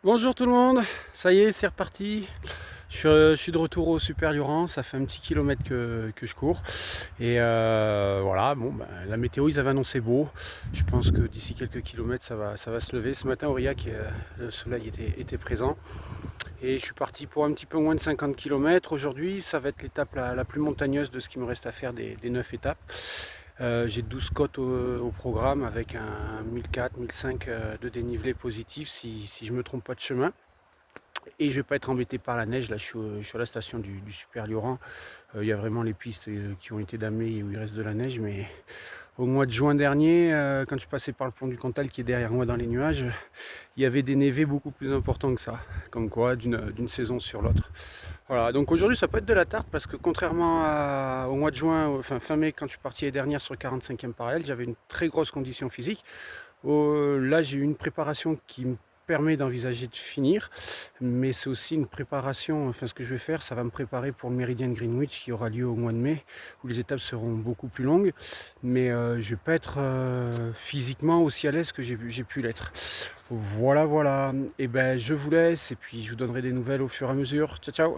Bonjour tout le monde, ça y est, c'est reparti. Je suis de retour au Super Lioran, ça fait un petit kilomètre que je cours. Et voilà, bon, ben, la météo, ils avaient annoncé beau. Je pense que d'ici quelques kilomètres, ça va se lever. Ce matin, Aurillac, le soleil était présent. Et je suis parti pour un petit peu moins de 50 kilomètres. Aujourd'hui, ça va être l'étape la plus montagneuse de ce qui me reste à faire des 9 étapes. J'ai 12 côtes au programme avec un 1004, 1005 de dénivelé positif si je ne me trompe pas de chemin. Et je vais pas être embêté par la neige. Là, je suis à la station du Super Lioran. Il y a vraiment les pistes qui ont été damées où il reste de la neige. Mais au mois de juin dernier, quand je passais par le pont du Cantal qui est derrière moi dans les nuages, il y avait des névés beaucoup plus importants que ça. Comme quoi, d'une saison sur l'autre. Voilà, donc aujourd'hui ça peut être de la tarte parce que contrairement au mois de juin, enfin fin mai, quand je suis parti l'année dernière sur le 45e parallèle, j'avais une très grosse condition physique. Là, j'ai eu une préparation qui me permet d'envisager de finir, mais c'est aussi une préparation, enfin ce que je vais faire, ça va me préparer pour le Méridien de Greenwich qui aura lieu au mois de mai, où les étapes seront beaucoup plus longues, mais je vais pas être physiquement aussi à l'aise que j'ai pu l'être. Voilà, voilà, et ben je vous laisse, et puis je vous donnerai des nouvelles au fur et à mesure. Ciao, ciao!